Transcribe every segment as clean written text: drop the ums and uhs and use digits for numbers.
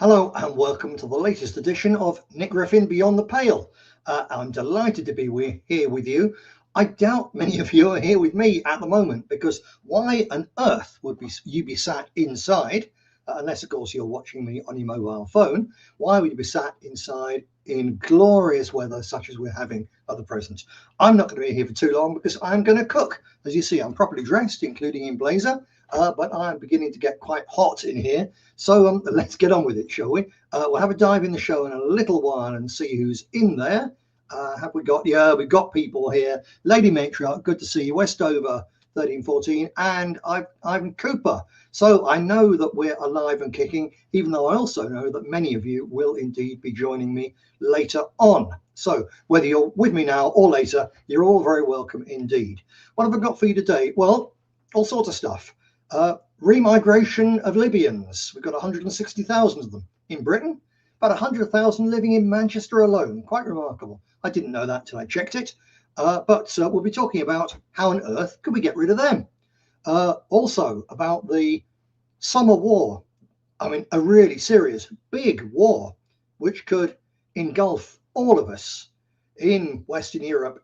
Hello and welcome to the latest edition of Nick Griffin Beyond the Pale. I'm delighted to be here with you. I doubt many of you are here with me at the moment because why on earth would you be sat inside, unless of course you're watching me on your mobile phone, why would you be sat inside in glorious weather such as we're having at the present? I'm not going to be here for too long because I'm going to cook. As you see, I'm properly dressed, including in blazer. But I'm beginning to get quite hot in here. So let's get on with it, shall we? We'll have a dive in the show in a little while and see who's in there. Have we got? Yeah, we've got people here. Lady Matriarch, good to see you. Westover 1314 and Ivan Cooper. So I know that we're alive and kicking, even though I also know that many of you will indeed be joining me later on. So whether you're with me now or later, you're all very welcome indeed. What have I got for you today? Well, all sorts of stuff. Remigration of Libyans. We've got 160,000 of them in Britain, about 100,000 living in Manchester alone. Quite remarkable. I didn't know that till I checked it. But we'll be talking about how on earth could we get rid of them. Also about the summer war. I mean, a really serious, big war, which could engulf all of us in Western Europe,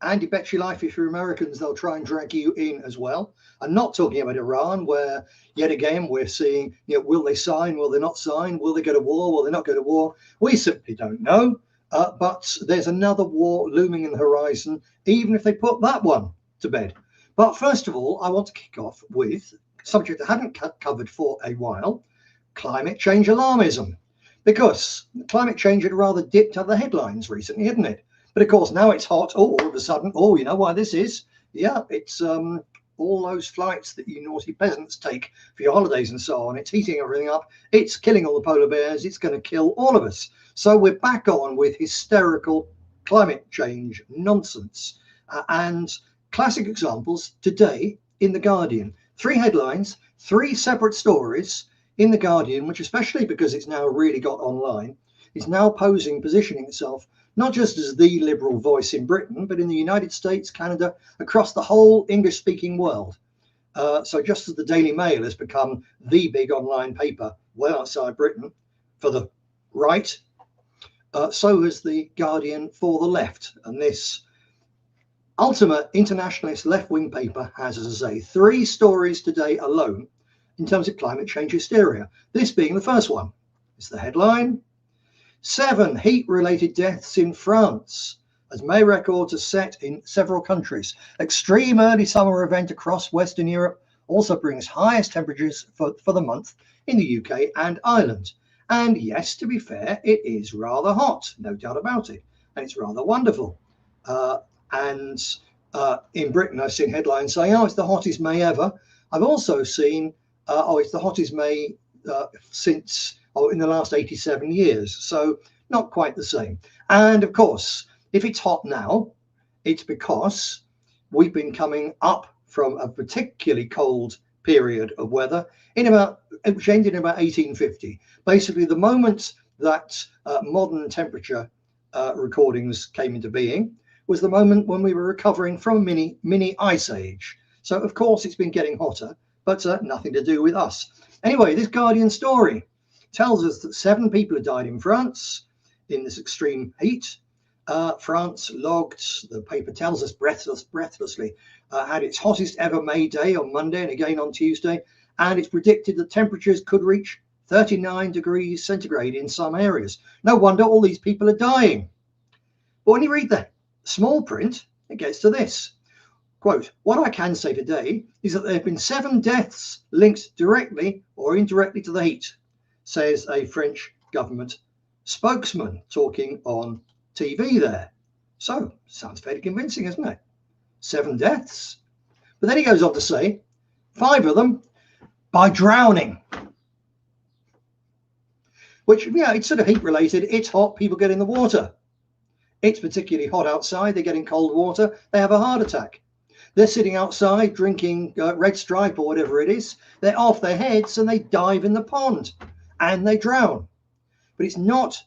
and you bet your life if you're Americans, they'll try and drag you in as well. I'm not talking about Iran, where yet again we're seeing, will they sign? Will they not sign? Will they go to war? Will they not go to war? We simply don't know. But there's another war looming in the horizon, even if they put that one to bed. But first of all, I want to kick off with a subject I haven't covered for a while, climate change alarmism. Because climate change had rather dipped out the headlines recently, hadn't it? But of course, now it's hot. Oh, all of a sudden, you know why this is? Yeah, it's all those flights that you naughty peasants take for your holidays and so on. It's heating everything up. It's killing all the polar bears. It's going to kill all of us. So we're back on with hysterical climate change nonsense. And classic examples today in The Guardian. 3 headlines, 3 separate stories in The Guardian, which especially because it's now really got online, is now positioning itself not just as the liberal voice in Britain, but in the United States, Canada, across the whole English-speaking world. So just as the Daily Mail has become the big online paper well outside Britain for the right, so has the Guardian for the left. And this ultimate internationalist left-wing paper has, as I say, 3 stories today alone in terms of climate change hysteria. This being the first one. It's the headline. 7 heat-related deaths in France, as May records are set in several countries. Extreme early summer event across Western Europe also brings highest temperatures for the month in the UK and Ireland. And yes, to be fair, it is rather hot, no doubt about it. And it's rather wonderful. In Britain, I've seen headlines saying, it's the hottest May ever. I've also seen, it's the hottest May since in the last 87 years. So not quite the same. And of course, if it's hot now, it's because we've been coming up from a particularly cold period of weather which ended in about 1850. Basically, the moment that modern temperature recordings came into being was the moment when we were recovering from a mini ice age. So of course it's been getting hotter, but nothing to do with us. Anyway, this Guardian story tells us that 7 people have died in France in this extreme heat. France logged, the paper tells us breathlessly, had its hottest ever May day on Monday and again on Tuesday. And it's predicted that temperatures could reach 39 degrees centigrade in some areas. No wonder all these people are dying. But when you read the small print, it gets to this. Quote, what I can say today is that there have been 7 deaths linked directly or indirectly to the heat, says a French government spokesman talking on TV there. So, sounds fairly convincing, isn't it? 7 deaths. But then he goes on to say, 5 of them by drowning. Which, it's sort of heat related. It's hot, people get in the water. It's particularly hot outside, they get in cold water, they have a heart attack. They're sitting outside drinking Red Stripe or whatever it is. They're off their heads and they dive in the pond and they drown. But it's not,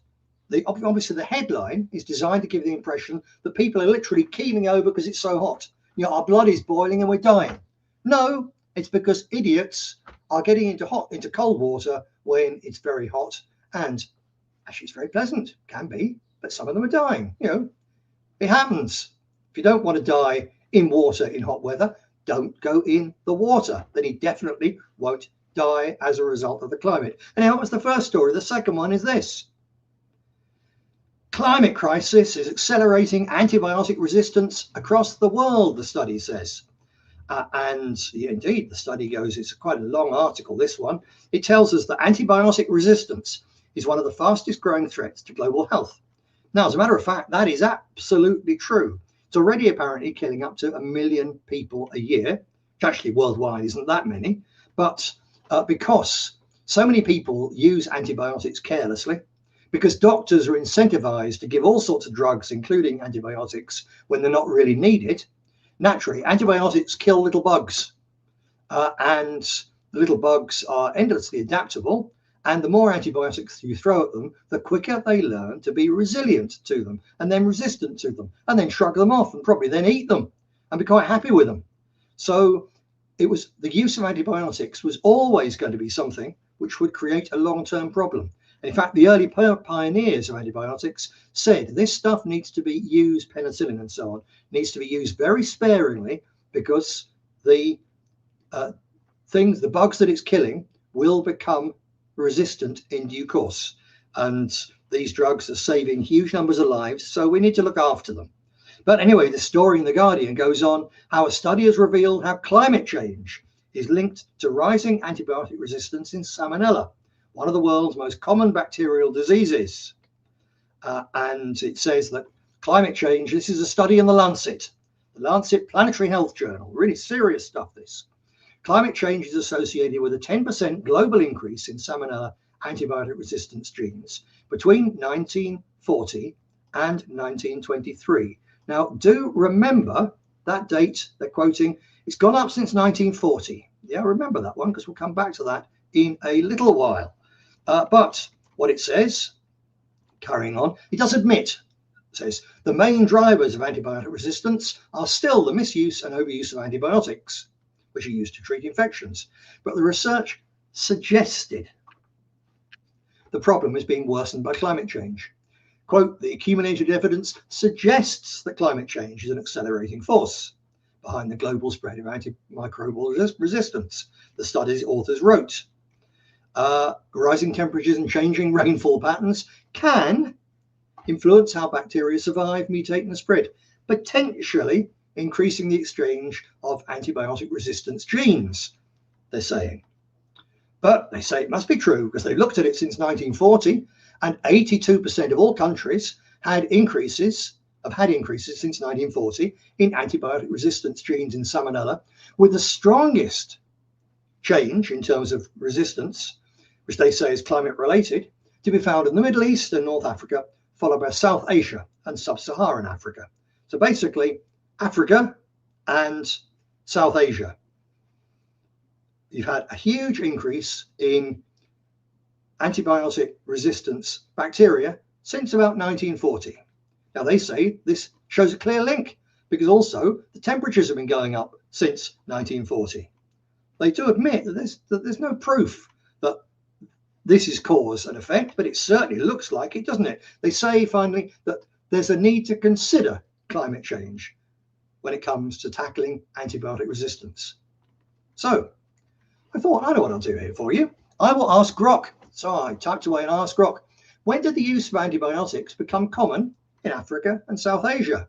obviously the headline is designed to give the impression that people are literally keeling over because it's so hot. Our blood is boiling and we're dying. No, It's because idiots are getting into cold water when it's very hot, and actually it's very pleasant, can be, but some of them are dying. It happens. If you don't want to die in water in hot weather, don't go in the water. Then you definitely won't die as a result of the climate. And that was the first story. The second one is this. Climate crisis is accelerating antibiotic resistance across the world, the study says. And indeed, the study goes, it's quite a long article, this one. It tells us that antibiotic resistance is one of the fastest growing threats to global health. Now, as a matter of fact, that is absolutely true. It's already apparently killing up to 1 million people a year, which actually worldwide isn't that many. But because so many people use antibiotics carelessly, because doctors are incentivized to give all sorts of drugs, including antibiotics, when they're not really needed, naturally, antibiotics kill little bugs. And the little bugs are endlessly adaptable. And the more antibiotics you throw at them, the quicker they learn to be resilient to them and then resistant to them, and then shrug them off and probably then eat them and be quite happy with them. So the use of antibiotics was always going to be something which would create a long-term problem. In fact, the early pioneers of antibiotics said this stuff needs to be used, penicillin and so on, needs to be used very sparingly because the bugs that it's killing will become resistant in due course. And these drugs are saving huge numbers of lives, so we need to look after them. But anyway, the story in The Guardian goes on how a study has revealed how climate change is linked to rising antibiotic resistance in Salmonella, one of the world's most common bacterial diseases. And it says that climate change, this is a study in the Lancet Planetary Health Journal, really serious stuff this. Climate change is associated with a 10% global increase in Salmonella antibiotic resistance genes between 1940 and 1923. Now, do remember that date they're quoting. It's gone up since 1940. Yeah, remember that one, because we'll come back to that in a little while. But what it says, carrying on, it does admit, it says, the main drivers of antibiotic resistance are still the misuse and overuse of antibiotics, which are used to treat infections. But the research suggested the problem is being worsened by climate change. Quote, the accumulated evidence suggests that climate change is an accelerating force behind the global spread of antimicrobial resistance, the study's authors wrote. Rising temperatures and changing rainfall patterns can influence how bacteria survive, mutate, and spread, potentially increasing the exchange of antibiotic resistance genes, they're saying. But they say it must be true because they looked at it since 1940, and 82% of all countries had increases since 1940 in antibiotic resistance genes in Salmonella, with the strongest change in terms of resistance, which they say is climate related, to be found in the Middle East and North Africa, followed by South Asia and Sub-Saharan Africa. So basically, Africa and South Asia. You've had a huge increase in antibiotic resistance bacteria since about 1940. Now they say this shows a clear link because also the temperatures have been going up since 1940. They do admit that there's no proof that this is cause and effect, but it certainly looks like it, doesn't it? They say finally that there's a need to consider climate change when it comes to tackling antibiotic resistance. So I thought, I know what I'll do here for you. I will ask Grok. So I typed away and asked Grok, when did the use of antibiotics become common in Africa and South Asia?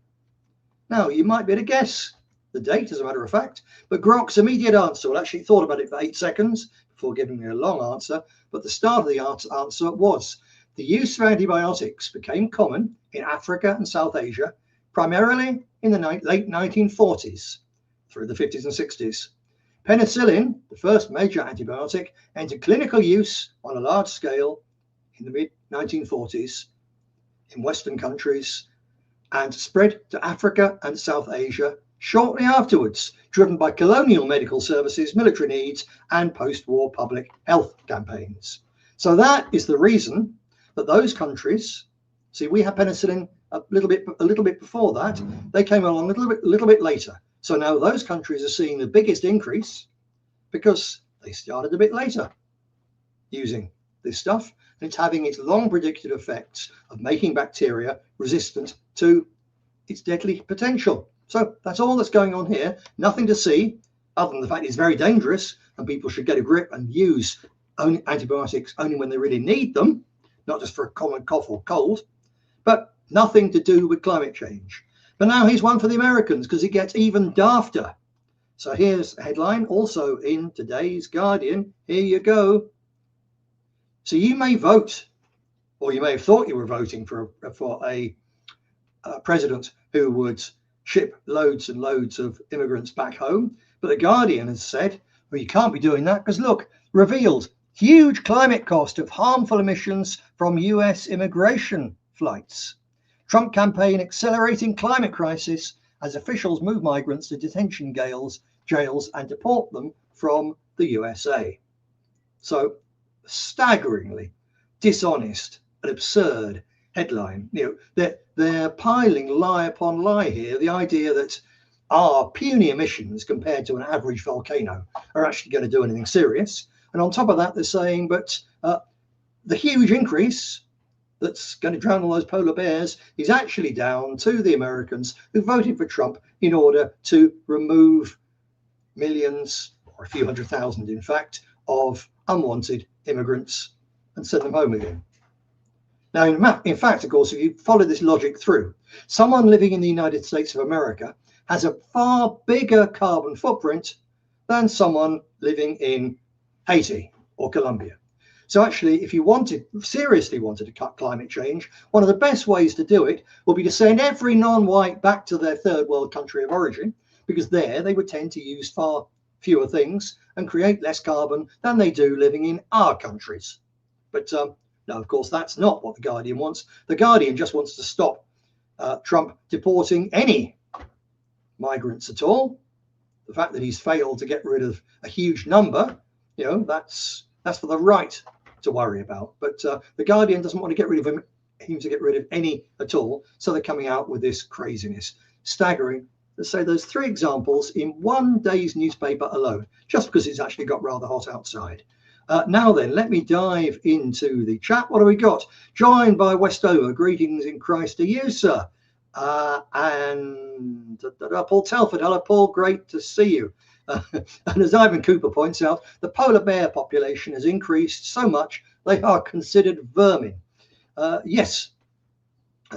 Now, you might be able to guess the date, as a matter of fact, but Grok's immediate answer, well, actually thought about it for 8 seconds before giving me a long answer, but the start of the answer was the use of antibiotics became common in Africa and South Asia, primarily in the late 1940s through the 50s and 60s. Penicillin, the first major antibiotic, entered clinical use on a large scale in the mid-1940s in Western countries and spread to Africa and South Asia shortly afterwards, driven by colonial medical services, military needs, and post-war public health campaigns. So that is the reason that those countries, see, we had penicillin a little bit before that. They came along a little bit later. So now those countries are seeing the biggest increase because they started a bit later using this stuff, and it's having its long predicted effects of making bacteria resistant to its deadly potential. So that's all that's going on here. Nothing to see other than the fact it's very dangerous and people should get a grip and use antibiotics only when they really need them, not just for a common cough or cold, but nothing to do with climate change. But now here's one for the Americans, because it gets even dafter. So here's a headline also in today's Guardian. Here you go. So you may vote, or you may have thought you were voting for a president who would ship loads and loads of immigrants back home. But the Guardian has said, well, you can't be doing that because look, revealed huge climate cost of harmful emissions from US immigration flights. Trump campaign accelerating climate crisis as officials move migrants to detention jails and deport them from the USA. So staggeringly dishonest and absurd headline. They're piling lie upon lie here. The idea that our puny emissions compared to an average volcano are actually going to do anything serious. And on top of that, they're saying, but the huge increase that's going to drown all those polar bears is actually down to the Americans who voted for Trump in order to remove millions, or a few 100,000 in fact, of unwanted immigrants and send them home again. Now, in fact, of course, if you follow this logic through, someone living in the United States of America has a far bigger carbon footprint than someone living in Haiti or Colombia. So actually, if you seriously wanted to cut climate change, one of the best ways to do it would be to send every non-white back to their third world country of origin, because there they would tend to use far fewer things and create less carbon than they do living in our countries. But no, of course, that's not what the Guardian wants. The Guardian just wants to stop Trump deporting any migrants at all. The fact that he's failed to get rid of a huge number, that's for the right to worry about. But the Guardian doesn't want to get rid of him to get rid of any at all. So they're coming out with this craziness. Staggering. Let's say there's 3 examples in one day's newspaper alone, just because it's actually got rather hot outside. Now then, let me dive into the chat. What have we got? Joined by Westover. Greetings in Christ to you, sir. And Paul Telford. Hello, Paul. Great to see you. And as Ivan Cooper points out, the polar bear population has increased so much they are considered vermin. Yes,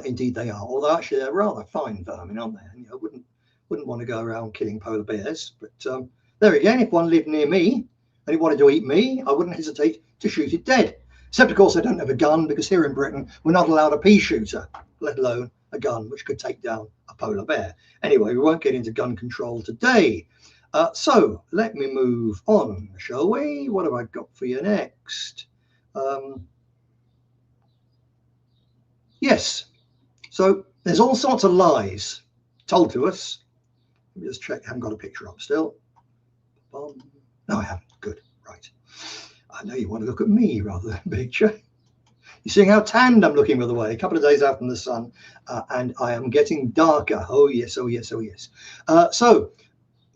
indeed they are. Although actually they're rather fine vermin, aren't they? I wouldn't want to go around killing polar bears. But there again, if one lived near me and it wanted to eat me, I wouldn't hesitate to shoot it dead. Except, of course, I don't have a gun, because here in Britain, we're not allowed a pea shooter, let alone a gun which could take down a polar bear. Anyway, we won't get into gun control today. So let me move on, shall we? What have I got for you next? Yes. So there's all sorts of lies told to us. Let me just check. I haven't got a picture up still. No, I haven't. Good. Right. I know you want to look at me rather than a picture. You're seeing how tanned I'm looking, by the way. A couple of days out from the sun, and I am getting darker. Oh, yes, oh, yes, oh, yes. So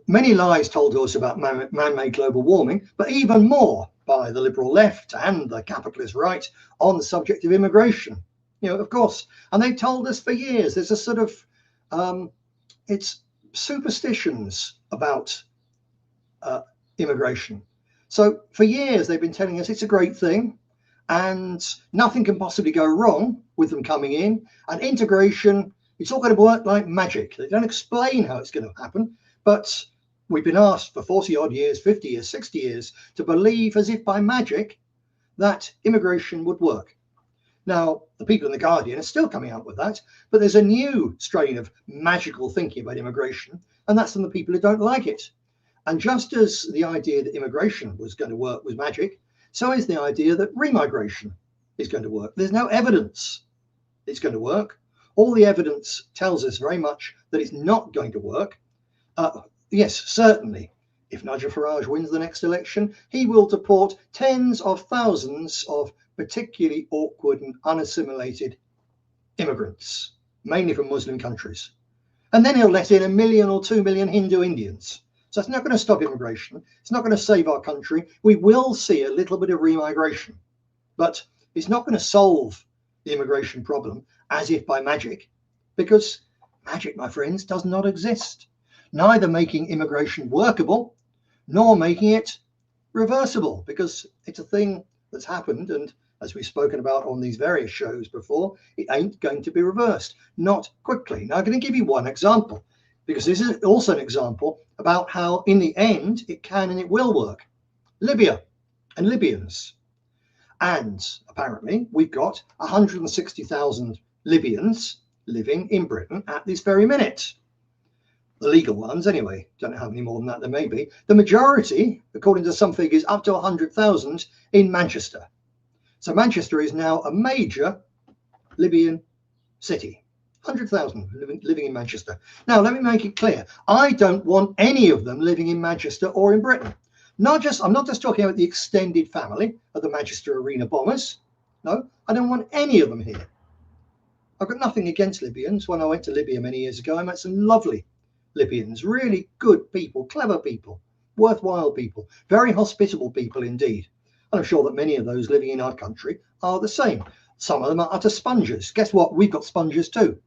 many lies told to us about man-made global warming, but even more by the liberal left and the capitalist right on the subject of immigration. Of course, and they told us for years. There's a sort of, it's superstitions about immigration. So for years, they've been telling us it's a great thing and nothing can possibly go wrong with them coming in, and integration, it's all going to work like magic. They don't explain how it's going to happen, but we've been asked for 40 odd years, 50 years, 60 years to believe as if by magic that immigration would work. Now, the people in the Guardian are still coming out with that, but there's a new strain of magical thinking about immigration, and that's from the people who don't like it. And just as the idea that immigration was going to work was magic, so is the idea that remigration is going to work. There's no evidence it's going to work. All the evidence tells us very much that it's not going to work. Yes, certainly, if Nigel Farage wins the next election, he will deport tens of thousands of particularly awkward and unassimilated immigrants, mainly from Muslim countries. And then he'll let in 1 million or 2 million Hindu Indians. So it's not going to stop immigration. It's not going to save our country. We will see a little bit of remigration, but it's not going to solve the immigration problem as if by magic, because magic, my friends, does not exist. Neither making immigration workable nor making it reversible, because it's a thing that's happened, and as we've spoken about on these various shows before, it ain't going to be reversed, not quickly. Now I'm going to give you one example, because this is also an example about how in the end it can and it will work. Libya and Libyans. And apparently we've got 160,000 Libyans living in Britain at this very minute. The legal ones anyway. Don't know how many more than that there may be. The majority, according to some figures, up to 100,000 in Manchester. So Manchester is now a major Libyan city. 100,000 living in Manchester. Now, let me make it clear. I don't want any of them living in Manchester or in Britain. I'm not just talking about the extended family of the Manchester Arena bombers. No, I don't want any of them here. I've got nothing against Libyans. When I went to Libya many years ago, I met some lovely Libyans, really good people, clever people, worthwhile people, very hospitable people indeed. And I'm sure that many of those living in our country are the same. Some of them are utter sponges. Guess what? We've got sponges too.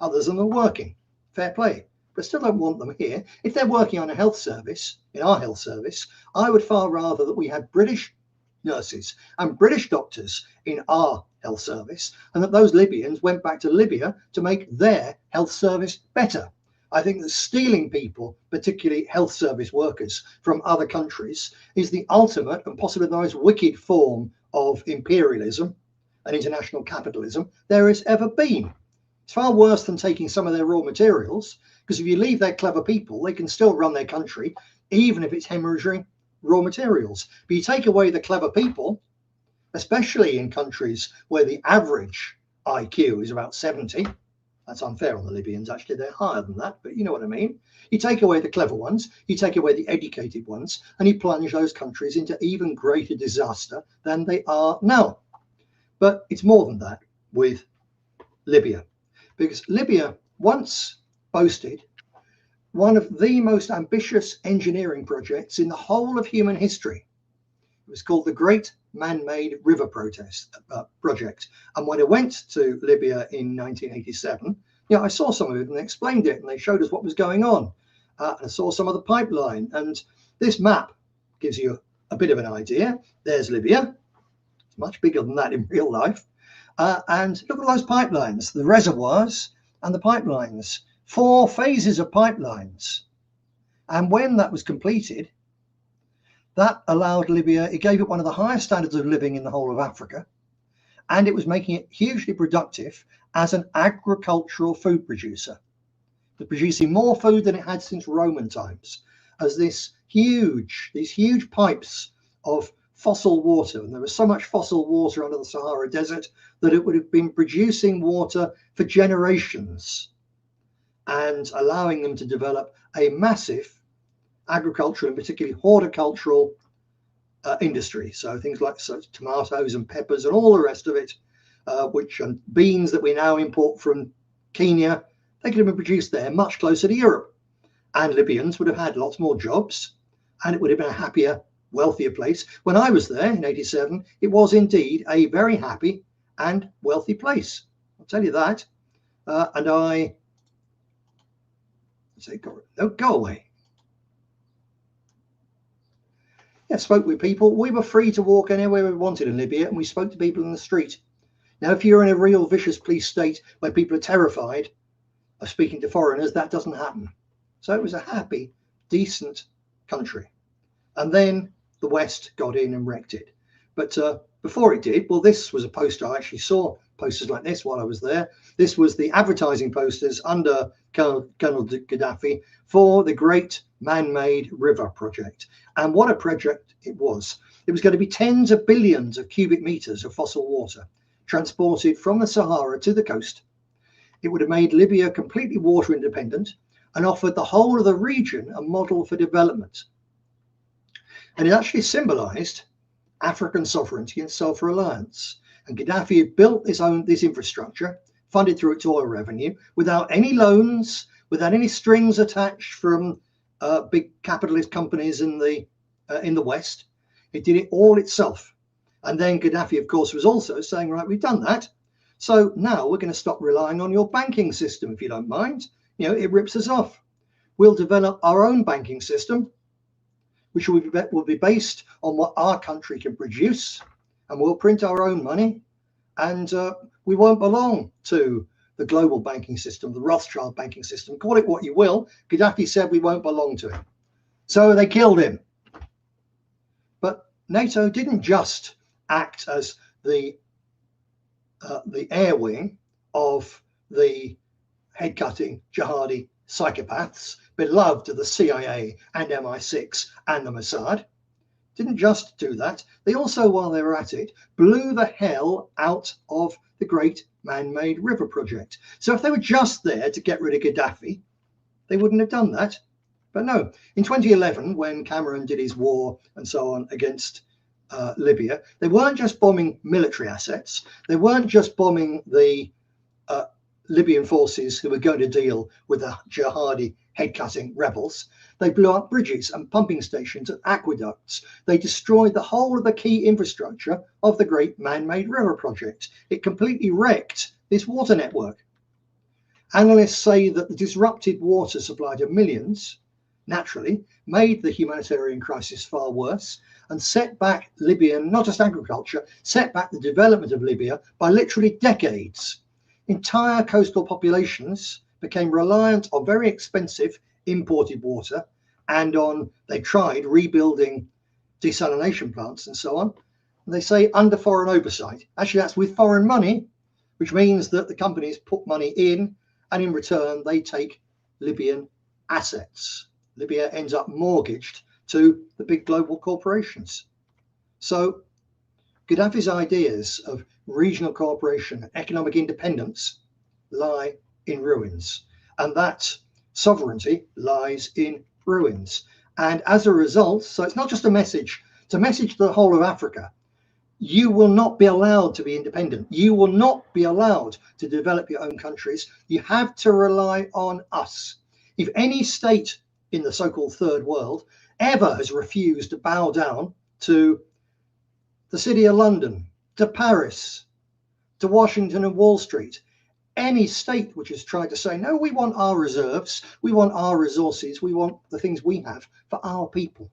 Others of them are working. Fair play. But still don't want them here. If they're working on a health service, in our health service, I would far rather that we had British nurses and British doctors in our health service, and that those Libyans went back to Libya to make their health service better. I think that stealing people, particularly health service workers from other countries, is the ultimate and possibly the most wicked form of imperialism and international capitalism there has ever been. It's far worse than taking some of their raw materials, because if you leave their clever people, they can still run their country, even if it's hemorrhaging raw materials. But you take away the clever people, especially in countries where the average IQ is about 70. That's unfair on the Libyans, actually. They're higher than that, but you know what I mean. You take away the clever ones, you take away the educated ones, and you plunge those countries into even greater disaster than they are now. But it's more than that with Libya, because Libya once boasted one of the most ambitious engineering projects in the whole of human history. It was called the Great Man-Made River Project. And when I went to Libya in 1987, I saw some of it and they explained it and they showed us what was going on. I saw some of the pipeline, and this map gives you a bit of an idea. There's Libya. It's much bigger than that in real life. And look at those pipelines, the reservoirs and the pipelines. 4 phases of pipelines. And when that was completed, that allowed Libya, it gave it one of the highest standards of living in the whole of Africa, and it was making it hugely productive as an agricultural food producer. It was producing more food than it had since Roman times, as these huge pipes of fossil water, and there was so much fossil water under the Sahara Desert that it would have been producing water for generations and allowing them to develop a massive agricultural and particularly horticultural industry. So things like tomatoes and peppers and all the rest of it, and beans that we now import from Kenya, they could have been produced there much closer to Europe. And Libyans would have had lots more jobs, and it would have been a happier, wealthier place. When I was there in 87, it was indeed a very happy and wealthy place. I'll tell you that. And I say, go away. Yeah, spoke with people. We were free to walk anywhere we wanted in Libya, and we spoke to people in the street. Now, if you're in a real vicious police state where people are terrified of speaking to foreigners, that doesn't happen. So it was a happy, decent country. And then the West got in and wrecked it. But before it did, well, this was a poster. I actually saw posters like this while I was there. This was the advertising posters under Colonel Gaddafi for the Great Man-Made River Project. And what a project it was. It was going to be tens of billions of cubic meters of fossil water transported from the Sahara to the coast. It would have made Libya completely water independent and offered the whole of the region a model for development. And it actually symbolized African sovereignty and self-reliance. And Gaddafi had built this infrastructure, funded through its oil revenue, without any loans, without any strings attached from big capitalist companies in the West. It did it all itself. And then Gaddafi, of course, was also saying, right, we've done that. So now we're going to stop relying on your banking system, if you don't mind. You know, it rips us off. We'll develop our own banking system, which will be based on what our country can produce, and we'll print our own money, and we won't belong to the global banking system, the Rothschild banking system. Call it what you will. Gaddafi said we won't belong to it. So they killed him. But NATO didn't just act as the air wing of the head-cutting jihadi psychopaths, beloved of the CIA and MI6 and the Mossad. Didn't just do that. They also, while they were at it, blew the hell out of the Great Man-Made River Project. So if they were just there to get rid of Gaddafi, they wouldn't have done that. But no, in 2011, when Cameron did his war and so on against Libya, they weren't just bombing military assets. They weren't just bombing the Libyan forces who were going to deal with the jihadi head-cutting rebels. They blew up bridges and pumping stations and aqueducts. They destroyed the whole of the key infrastructure of the Great Man-Made River Project. It completely wrecked this water network. Analysts say that the disrupted water supply to millions, naturally, made the humanitarian crisis far worse and set back Libyan, not just agriculture, set back the development of Libya by literally decades. Entire coastal populations became reliant on very expensive imported water and they tried rebuilding desalination plants and so on. And they say under foreign oversight. Actually, that's with foreign money, which means that the companies put money in and in return, they take Libyan assets. Libya ends up mortgaged to the big global corporations. So Gaddafi's ideas of regional cooperation and economic independence lie in ruins, and that sovereignty lies in ruins. And as a result, so it's not just a message, it's a message to the whole of Africa. You will not be allowed to be independent. You will not be allowed to develop your own countries. You have to rely on us. If any state in the so-called third world ever has refused to bow down to the City of London, to Paris, to Washington and Wall Street, any state which has tried to say, no, we want our reserves, we want our resources, we want the things we have for our people.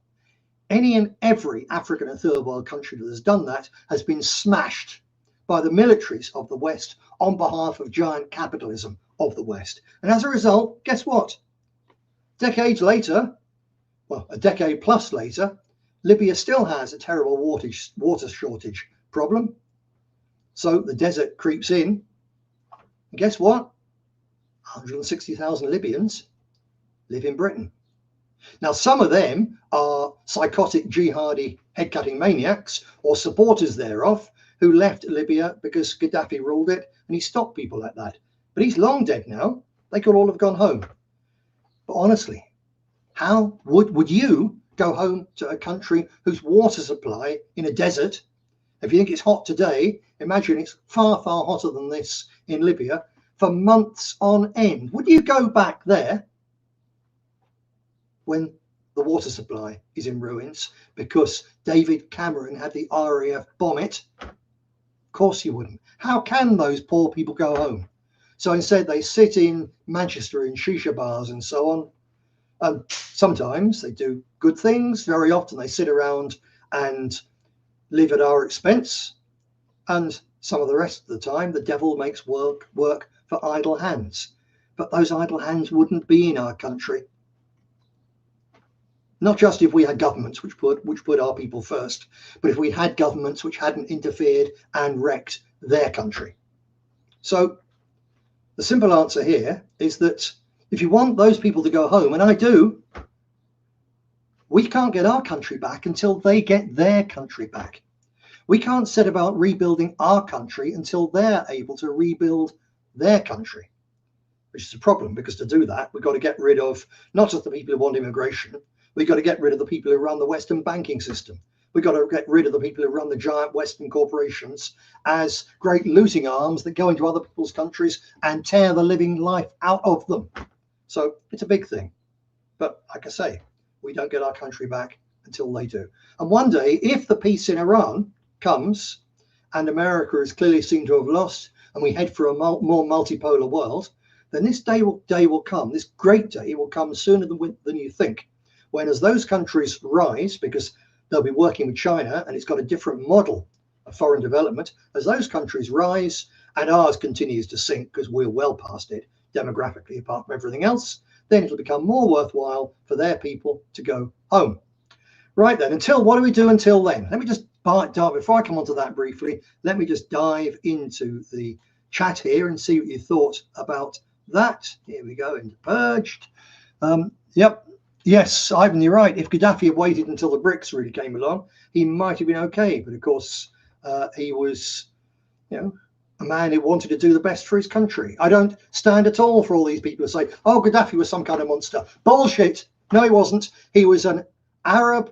Any and every African and third world country that has done that has been smashed by the militaries of the West on behalf of giant capitalism of the West. And as a result, guess what? Decades later, well, a decade plus later, Libya still has a terrible water shortage problem. So the desert creeps in. And guess what? 160,000 Libyans live in Britain. Now, some of them are psychotic jihadi head-cutting maniacs or supporters thereof who left Libya because Gaddafi ruled it and he stopped people like that. But he's long dead now. They could all have gone home. But honestly, how would you go home to a country whose water supply in a desert, if you think it's hot today, imagine it's far, far hotter than this in Libya for months on end. Would you go back there when the water supply is in ruins because David Cameron had the RAF bomb it? Of course you wouldn't. How can those poor people go home? So instead they sit in Manchester in shisha bars and so on. Sometimes they do good things. Very often they sit around and live at our expense. And some of the rest of the time, the devil makes work for idle hands. But those idle hands wouldn't be in our country. Not just if we had governments which put our people first, but if we had governments which hadn't interfered and wrecked their country. So the simple answer here is that if you want those people to go home, and I do, we can't get our country back until they get their country back. We can't set about rebuilding our country until they're able to rebuild their country, which is a problem, because to do that, we've got to get rid of not just the people who want immigration, we've got to get rid of the people who run the Western banking system. We've got to get rid of the people who run the giant Western corporations as great looting arms that go into other people's countries and tear the living life out of them. So it's a big thing. But like I say, we don't get our country back until they do. And one day, if the peace in Iran comes and America is clearly seen to have lost and we head for a more multipolar world, then this day will come. This great day will come sooner than you think, when as those countries rise, because they'll be working with China and it's got a different model of foreign development, as those countries rise and ours continues to sink because we're well past it demographically apart from everything else, then it'll become more worthwhile for their people to go home. Right then, what do we do until then? Let me just before I come on to that briefly, let me just dive into the chat here and see what you thought about that. Here we go, into purged. Yep. Yes, Ivan, you're right. If Gaddafi had waited until the BRICS really came along, he might have been okay. But of course, he was, a man who wanted to do the best for his country. I don't stand at all for all these people who say, oh, Gaddafi was some kind of monster. Bullshit. No, he wasn't. He was an Arab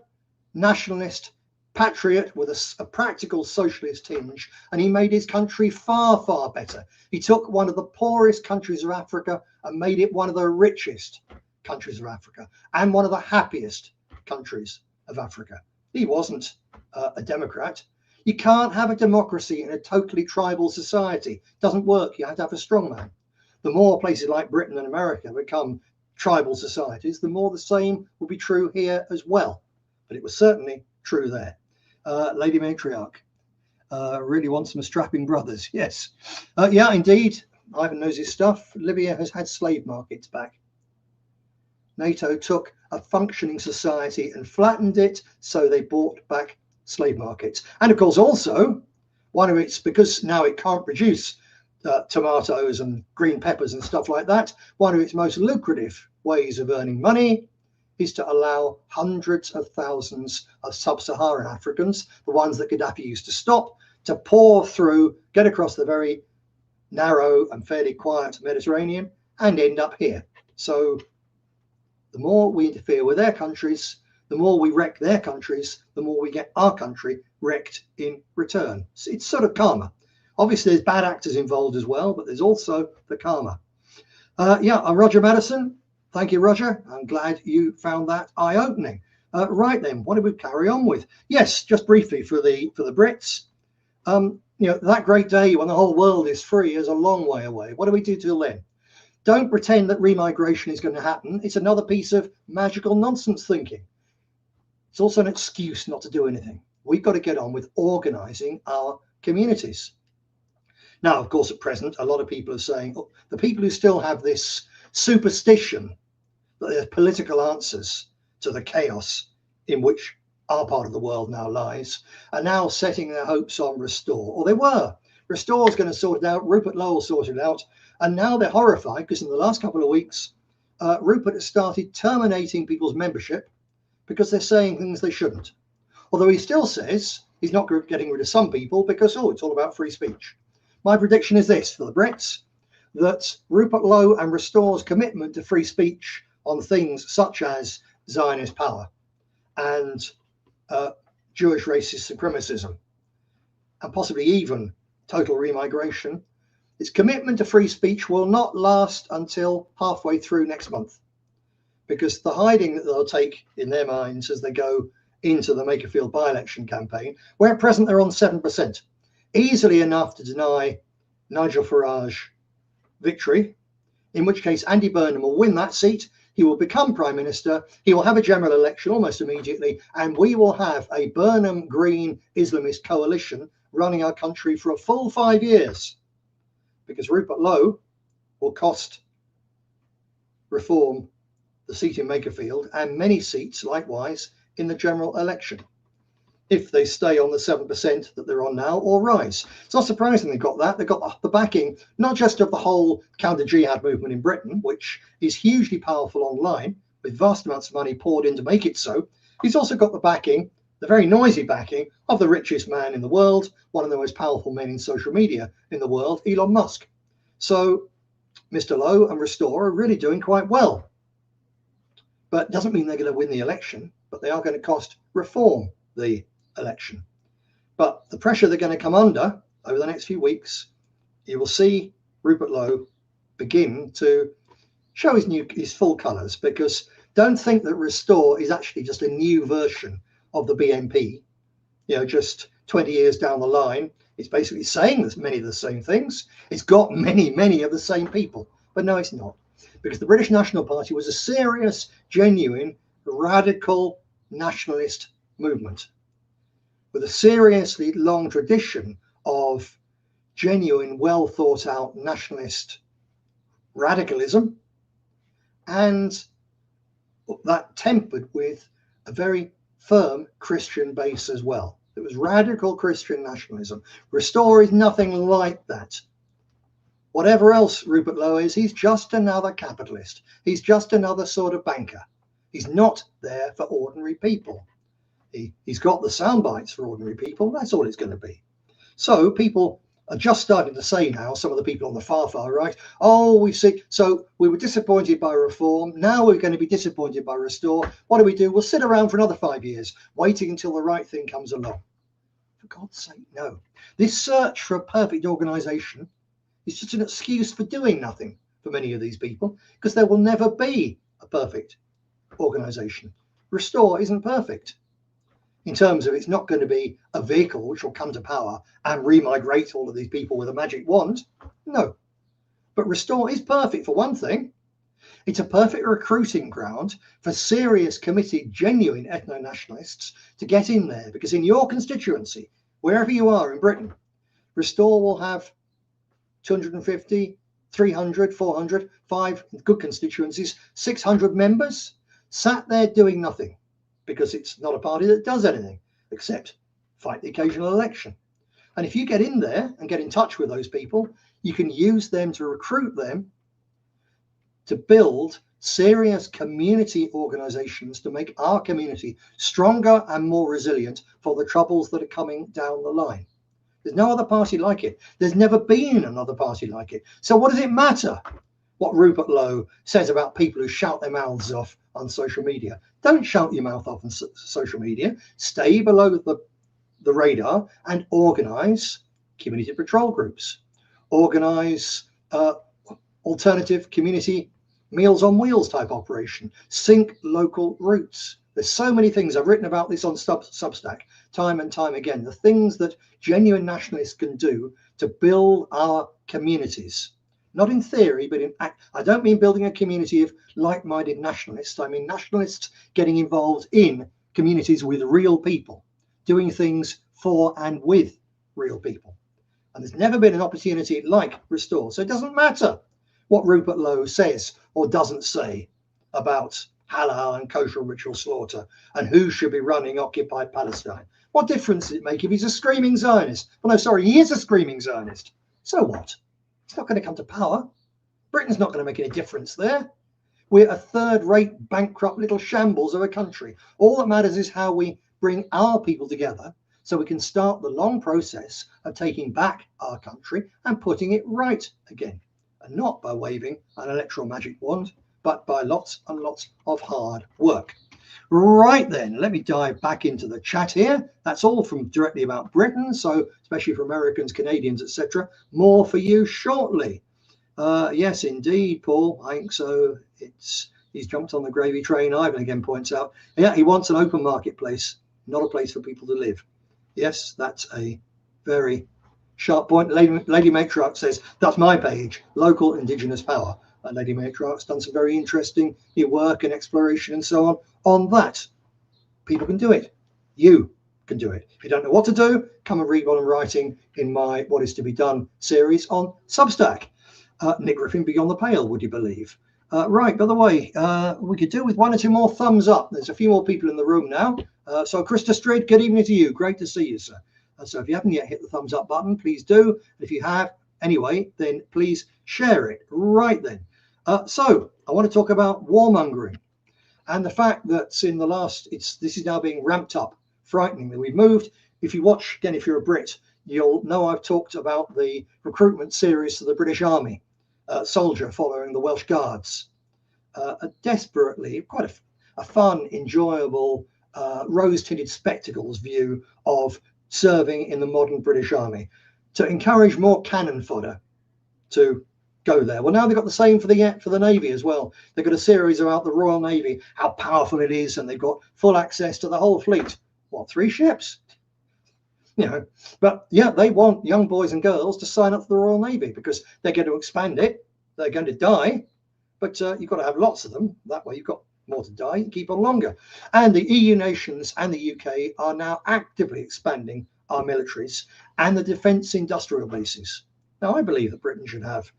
nationalist patriot with a practical socialist tinge, and he made his country far, far better. He took one of the poorest countries of Africa and made it one of the richest countries of Africa and one of the happiest countries of Africa. He wasn't a Democrat. You can't have a democracy in a totally tribal society. It doesn't work. You have to have a strong man. The more places like Britain and America become tribal societies, the more the same will be true here as well. But it was certainly true there. Lady Matriarch really wants some strapping brothers. Yes. Yeah, indeed. Ivan knows his stuff. Libya has had slave markets back. NATO took a functioning society and flattened it, so they bought back slave markets. And of course, also, one of its, because now it can't produce tomatoes and green peppers and stuff like that, one of its most lucrative ways of earning money is to allow hundreds of thousands of sub-Saharan Africans, the ones that Gaddafi used to stop, to pour through, get across the very narrow and fairly quiet Mediterranean and end up here. So the more we interfere with their countries, the more we wreck their countries, the more we get our country wrecked in return. So it's sort of karma. Obviously, there's bad actors involved as well, but there's also the karma. Roger Madison. Thank you, Roger. I'm glad you found that eye-opening. Right then, what do we carry on with? Yes, just briefly for the Brits. That great day when the whole world is free is a long way away. What do we do till then? Don't pretend that remigration is going to happen. It's another piece of magical nonsense thinking. It's also an excuse not to do anything. We've got to get on with organising our communities. Now, of course, at present, a lot of people are saying, the people who still have this superstition that there's political answers to the chaos in which our part of the world now lies, are now setting their hopes on Restore. Or they were. Restore's going to sort it out. Rupert Lowe sorted it out. And now they're horrified because in the last couple of weeks, Rupert has started terminating people's membership because they're saying things they shouldn't. Although he still says he's not getting rid of some people because, it's all about free speech. My prediction is this for the Brits, that Rupert Lowe and Restore's commitment to free speech on things such as Zionist power and Jewish racist supremacism, and possibly even total remigration, its commitment to free speech will not last until halfway through next month, because the hiding that they'll take in their minds as they go into the Makerfield by-election campaign, where at present they're on 7%, easily enough to deny Nigel Farage victory, in which case Andy Burnham will win that seat. He will become Prime Minister. He will have a general election almost immediately, and we will have a Burnham Green Islamist coalition running our country for a full 5 years, because Rupert Lowe will cost Reform the seat in Makerfield and many seats likewise in the general election, if they stay on the 7% that they're on now or rise. It's not surprising they got that. They got the backing, not just of the whole counter-jihad movement in Britain, which is hugely powerful online, with vast amounts of money poured in to make it so. He's also got the backing, the very noisy backing, of the richest man in the world, one of the most powerful men in social media in the world, Elon Musk. So Mr. Lowe and Restore are really doing quite well. But it doesn't mean they're going to win the election, but they are going to cost Reform the election. But the pressure they're going to come under over the next few weeks, you will see Rupert Lowe begin to show his full colours, because Don't think that Restore is actually just a new version of the BNP, just 20 years down the line. It's basically saying many of the same things. It's got many of the same people. But no, it's not. Because the British National Party was a serious, genuine, radical nationalist movement with a seriously long tradition of genuine, well thought out nationalist radicalism, and that tempered with a very firm Christian base as well. It was radical Christian nationalism. Restore is nothing like that. Whatever else Rupert Lowe is, he's just another capitalist. He's just another sort of banker. He's not there for ordinary people. He's got the sound bites for ordinary people. That's all it's going to be. So people are just starting to say now, some of the people on the far right, oh, we were disappointed by reform. Now we're going to be disappointed by Restore. What do? We'll sit around for another 5 years, waiting until the right thing comes along. For God's sake, no. This search for a perfect organisation is just an excuse for doing nothing for many of these people, because there will never be a perfect organisation. Restore isn't perfect in terms of it's not going to be a vehicle which will come to power and remigrate all of these people with a magic wand. No. But Restore is perfect for one thing. It's a perfect recruiting ground for serious, committed, genuine ethno-nationalists to get in there, because in your constituency, wherever you are in Britain, Restore will have 250, 300, 400, 5 good constituencies, 600 members sat there doing nothing, because it's not a party that does anything except fight the occasional election. And if you get in there and get in touch with those people, you can use them to recruit them to build serious community organizations to make our community stronger and more resilient for the troubles that are coming down the line. There's no other party like it. There's never been another party like it. So what does it matter what Rupert Lowe says about people who shout their mouths off on social media? Don't shout your mouth off on social media. Stay below the radar and organise community patrol groups. Organise alternative community Meals on Wheels type operation. Sync local routes. There's so many things. I've written about this on Substack time and time again. The things that genuine nationalists can do to build our communities. Not in theory, but in act. I don't mean building a community of like-minded nationalists. I mean nationalists getting involved in communities with real people, doing things for and with real people. And there's never been an opportunity like Restore. So it doesn't matter what Rupert Lowe says or doesn't say about halal and kosher ritual slaughter and who should be running occupied Palestine. What difference does it make if he's a screaming Zionist? Well, no, sorry, he is a screaming Zionist. So what? It's not going to come to power. Britain's not going to make any difference there. We're a third-rate, bankrupt little shambles of a country. All that matters is how we bring our people together so we can start the long process of taking back our country and putting it right again. And not by waving an electoral magic wand, but by lots and lots of hard work. Right then, let me dive back into the chat here. That's all from directly about Britain, so especially for Americans, Canadians, etc. More for you shortly. Yes, indeed, Paul. I think so. He's jumped on the gravy train. Ivan again points out, yeah, he wants an open marketplace, not a place for people to live. Yes, that's a very sharp point. Lady Matriarch says, that's my page, local indigenous power. And Lady Matriarch's done some very interesting work and exploration and so on that. People can do it. You can do it. If you don't know what to do, come and read what I'm writing in my What Is To Be Done series on Substack. Nick Griffin, Beyond the Pale, would you believe? Right, by the way, we could do with 1 or 2 more thumbs up. There's a few more people in the room now. So Krista Street, good evening to you. Great to see you, sir. So if you haven't yet hit the thumbs up button, please do. If you have, anyway, then please share it. Right then. So I want to talk about warmongering and the fact that in the last, this is now being ramped up frighteningly. We've moved. If you watch, again, if you're a Brit, you'll know I've talked about the recruitment series to the British Army soldier following the Welsh Guards. A desperately, quite a fun, enjoyable, rose-tinted spectacles view of serving in the modern British Army to encourage more cannon fodder to go there. Well, now they've got the same for the Navy as well. They've got a series about the Royal Navy, how powerful it is, and they've got full access to the whole fleet. What, 3 ships? You know, but yeah, they want young boys and girls to sign up for the Royal Navy because they're going to expand it. They're going to die, but you've got to have lots of them. That way you've got more to die, you keep on longer. And the EU nations and the UK are now actively expanding our militaries and the defence industrial bases. Now, I believe that Britain should have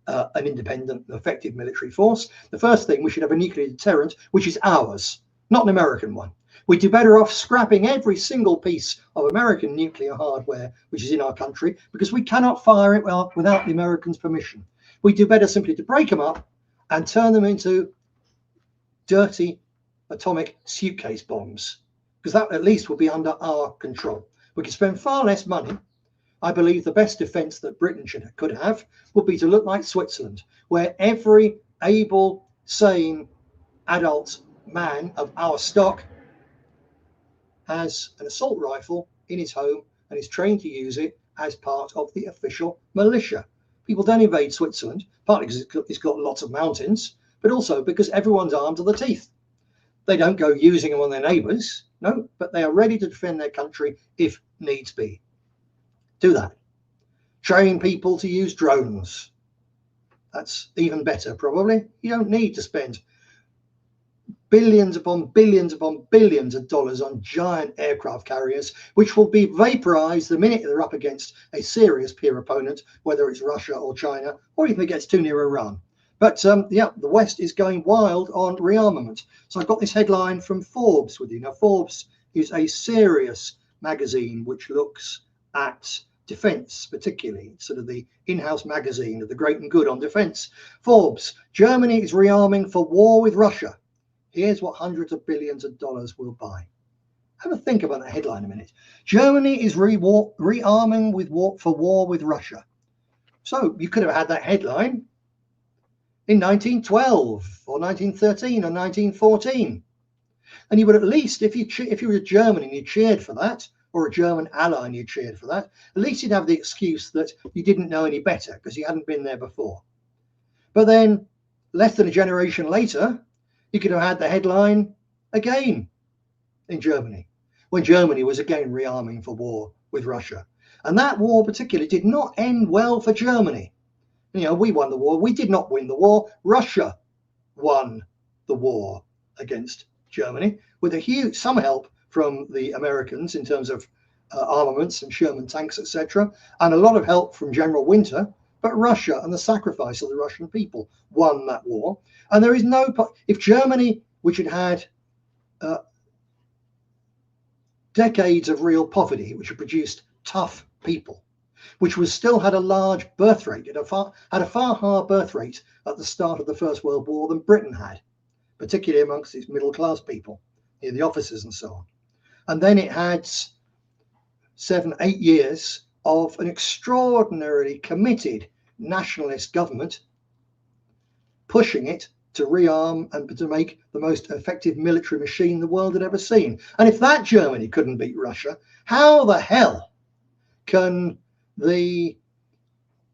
an independent, effective military force. The first thing, we should have a nuclear deterrent, which is ours, not an American one. We'd do better off scrapping every single piece of American nuclear hardware which is in our country, because we cannot fire it without the Americans' permission. We'd do better simply to break them up and turn them into dirty atomic suitcase bombs, because that at least would be under our control. We could spend far less money. I believe the best defence that Britain could have would be to look like Switzerland, where every able, sane, adult man of our stock has an assault rifle in his home and is trained to use it as part of the official militia. People don't invade Switzerland, partly because it's got lots of mountains, but also because everyone's armed to the teeth. They don't go using them on their neighbours, no, but they are ready to defend their country if needs be. Do that. Train people to use drones. That's even better, probably. You don't need to spend billions upon billions upon billions of dollars on giant aircraft carriers, which will be vaporized the minute they're up against a serious peer opponent, whether it's Russia or China, or even if it gets too near Iran. But yeah, the West is going wild on rearmament. So I've got this headline from Forbes with you. Now, Forbes is a serious magazine which looks at defense, particularly sort of the in-house magazine of the great and good on defense. Forbes: Germany is rearming for war with Russia. Here's what hundreds of billions of dollars will buy. Have a think about that headline a minute. Germany is rearming for war with Russia. So you could have had that headline in 1912 or 1913 or 1914. And you would at least, if you were a German and you cheered for that, or a German ally and you cheered for that, at least you'd have the excuse that you didn't know any better because you hadn't been there before. But then, less than a generation later, you could have had the headline again in Germany, when Germany was again rearming for war with Russia. And that war particularly did not end well for Germany. You know, we won the war. We did not win the war. Russia won the war against Germany with some help from the Americans in terms of armaments and Sherman tanks, etc., and a lot of help from General Winter. But Russia and the sacrifice of the Russian people won that war. And there is if Germany, which had had decades of real poverty, which had produced tough people, which still had a large birth rate, had a far higher birth rate at the start of the First World War than Britain had, particularly amongst its middle class people, the officers and so on. And then it had 7-8 years of an extraordinarily committed nationalist government pushing it to rearm and to make the most effective military machine the world had ever seen. And if that Germany couldn't beat Russia, how the hell can the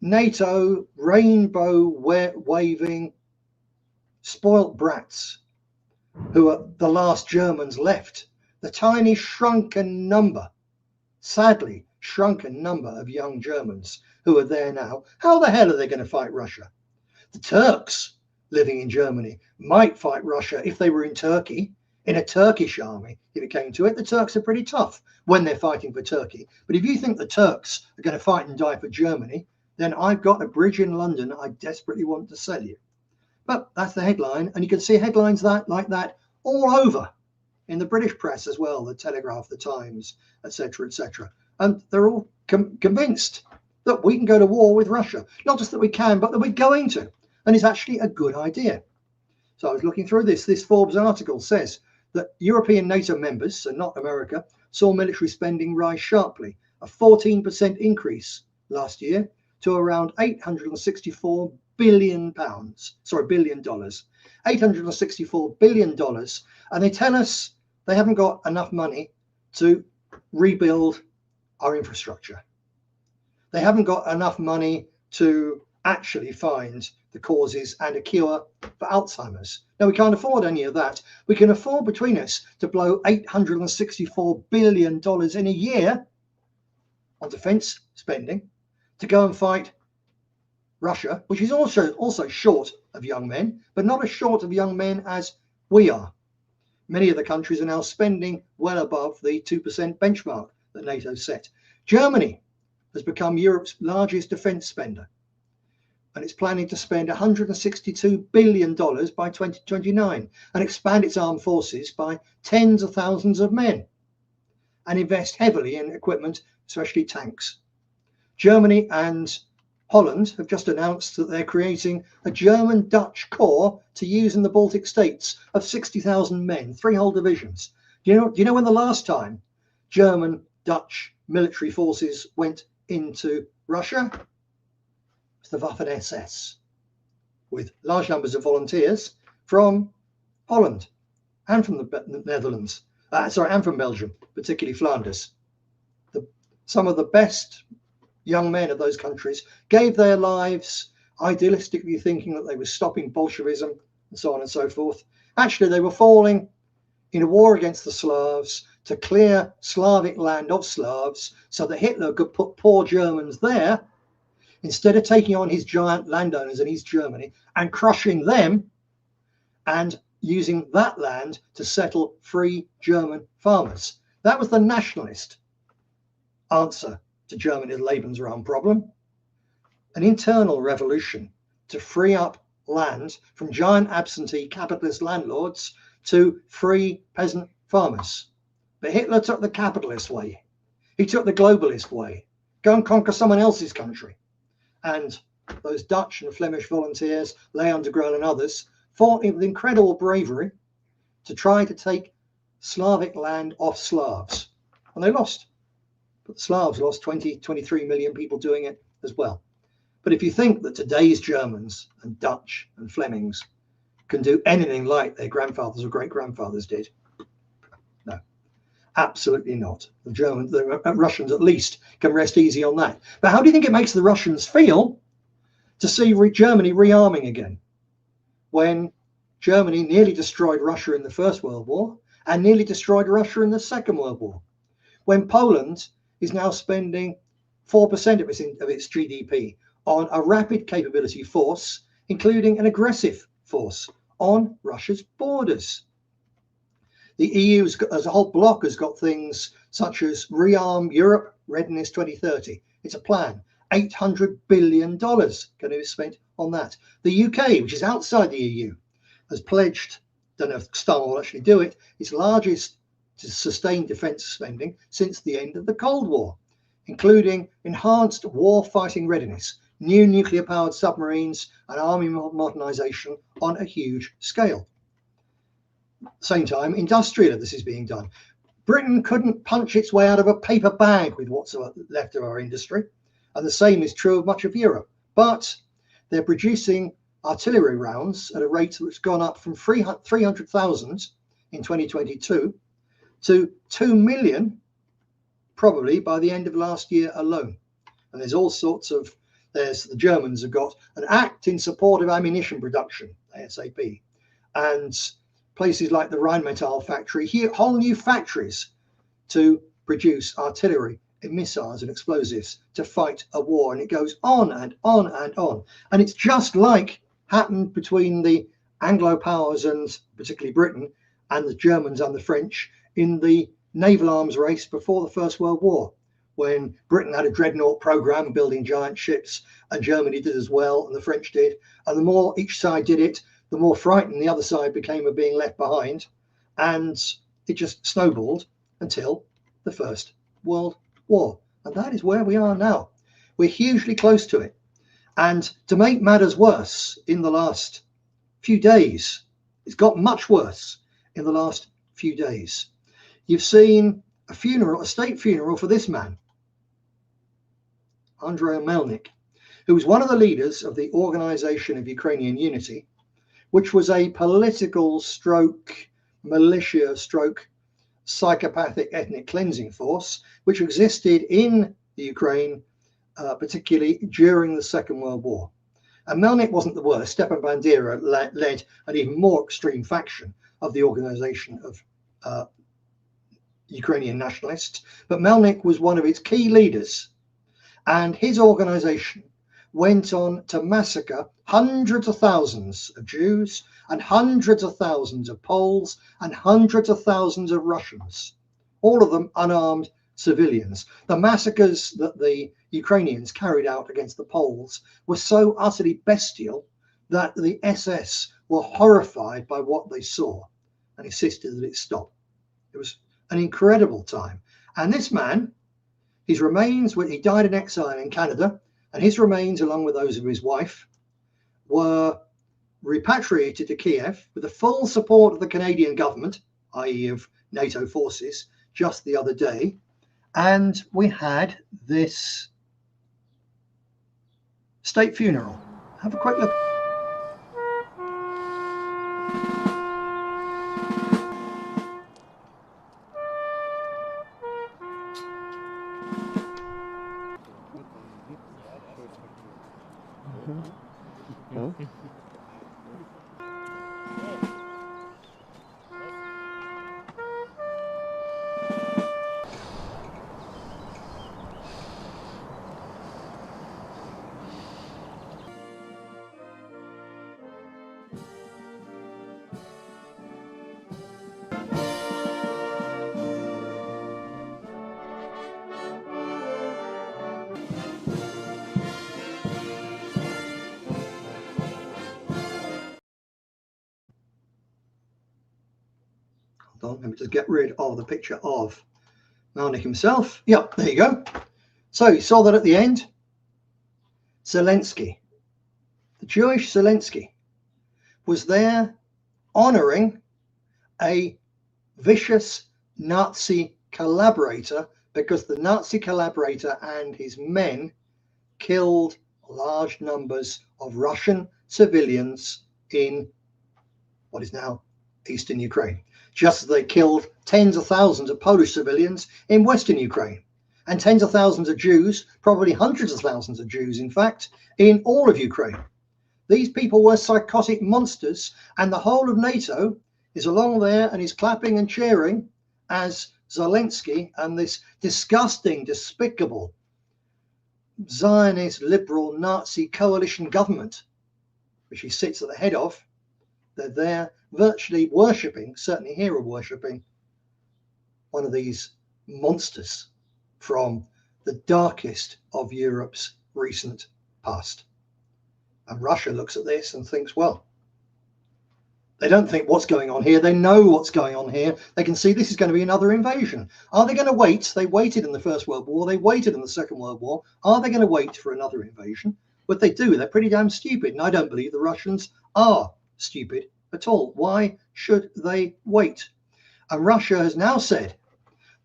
NATO rainbow waving spoilt brats who are the last Germans left, the tiny sadly shrunken number of young Germans who are there now, how the hell are they going to fight Russia? The Turks living in Germany might fight Russia if they were in Turkey, in a Turkish army. If it came to it, the Turks are pretty tough when they're fighting for Turkey. But if you think the Turks are going to fight and die for Germany, then I've got a bridge in London I desperately want to sell you. But that's the headline, and you can see headlines like that all over in the British press as well, the Telegraph, the Times, etc., etc. And they're all convinced that we can go to war with Russia. Not just that we can, but that we're going to. And it's actually a good idea. So I was looking through this. This Forbes article says that European NATO members, so not America, saw military spending rise sharply, a 14% increase last year to around $864 billion. $864 billion. And they tell us they haven't got enough money to rebuild our infrastructure. They haven't got enough money to actually find the causes and a cure for Alzheimer's. Now, we can't afford any of that. We can afford between us to blow $864 billion in a year on defense spending to go and fight Russia, which is also short of young men, but not as short of young men as we are. Many of the countries are now spending well above the 2% benchmark that NATO set. Germany has become Europe's largest defense spender, and it's planning to spend $162 billion by 2029 and expand its armed forces by tens of thousands of men and invest heavily in equipment, especially tanks. Germany and Holland have just announced that they're creating a German-Dutch corps to use in the Baltic states of 60,000 men, 3 whole divisions. Do you know when the last time German-Dutch military forces went into Russia? It's the Waffen-SS, with large numbers of volunteers from Holland and from the Netherlands, and from Belgium, particularly Flanders. Some of the best young men of those countries gave their lives idealistically thinking that they were stopping Bolshevism and so on and so forth. Actually, they were falling in a war against the Slavs to clear Slavic land of Slavs so that Hitler could put poor Germans there instead of taking on his giant landowners in East Germany and crushing them and using that land to settle free German farmers. That was the nationalist answer to Germany's Lebensraum problem, an internal revolution to free up land from giant absentee capitalist landlords to free peasant farmers. But Hitler took the capitalist way. He took the globalist way. Go and conquer someone else's country. And those Dutch and Flemish volunteers, Ley Underground and others, fought with incredible bravery to try to take Slavic land off Slavs. And they lost. But the Slavs lost 23 million people doing it as well. But if you think that today's Germans and Dutch and Flemings can do anything like their grandfathers or great-grandfathers did, no, absolutely not. The Russians at least can rest easy on that. But how do you think it makes the Russians feel to see Germany rearming again, when Germany nearly destroyed Russia in the First World War and nearly destroyed Russia in the Second World War, when Poland is now spending 4% of its GDP on a rapid capability force, including an aggressive force on Russia's borders. The EU as a whole bloc has got things such as Rearm Europe Readiness 2030. It's a plan. $800 billion going to be spent on that. The UK, which is outside the EU, has pledged, don't know if Starmer will actually do it, its largest sustained defence spending since the end of the Cold War, including enhanced war-fighting readiness, new nuclear-powered submarines and army modernisation on a huge scale. At the same time, industrially, this is being done. Britain couldn't punch its way out of a paper bag with what's left of our industry, and the same is true of much of Europe. But they're producing artillery rounds at a rate that's gone up from 300,000 in 2022 to 2 million probably by the end of last year alone. And there's all sorts of, the Germans have got an act in support of ammunition production, ASAP, and places like the Rheinmetall factory, whole new factories to produce artillery and missiles and explosives to fight a war. And it goes on and on and on. And it's just like happened between the Anglo powers and particularly Britain and the Germans and the French in the naval arms race before the First World War, when Britain had a dreadnought program building giant ships, and Germany did as well, and the French did. And the more each side did it, the more frightened the other side became of being left behind. And it just snowballed until the First World War. And that is where we are now. We're hugely close to it. And to make matters worse, in the last few days, it's got much worse in the last few days. You've seen a state funeral for this man, Andrei Melnik, who was one of the leaders of the Organization of Ukrainian Unity, which was a political stroke, militia stroke, psychopathic ethnic cleansing force, which existed in the Ukraine, particularly during the Second World War. And Melnik wasn't the worst. Stepan Bandera led an even more extreme faction of the organization of Ukrainian nationalists. But Melnik was one of its key leaders. And his organization went on to massacre hundreds of thousands of Jews and hundreds of thousands of Poles and hundreds of thousands of Russians, all of them unarmed civilians. The massacres that the Ukrainians carried out against the Poles were so utterly bestial that the SS were horrified by what they saw and insisted that it stop. It was an incredible time. And this man, his remains, he died in exile in Canada, and his remains, along with those of his wife, were repatriated to Kiev with the full support of the Canadian government, i.e. of NATO forces, just the other day. And we had this state funeral. Have a quick look. Let me just get rid of the picture of Melnik himself. Yep, there you go. So you saw that at the end. Zelensky, the Jewish Zelensky, was there honoring a vicious Nazi collaborator, because the Nazi collaborator and his men killed large numbers of Russian civilians in what is now eastern Ukraine, just as they killed tens of thousands of Polish civilians in western Ukraine, and tens of thousands of Jews, probably hundreds of thousands of Jews, in fact, in all of Ukraine. These people were psychotic monsters, and the whole of NATO is along there and is clapping and cheering as Zelensky and this disgusting, despicable Zionist, liberal, Nazi coalition government, which he sits at the head of, they're there virtually worshipping, certainly here are worshipping, one of these monsters from the darkest of Europe's recent past. And Russia looks at this and thinks, well, they don't think what's going on here. They know what's going on here. They can see this is going to be another invasion. Are they going to wait? They waited in the First World War. They waited in the Second World War. Are they going to wait for another invasion? What they do, they're pretty damn stupid. And I don't believe the Russians are stupid at all. Why should they wait? And Russia has now said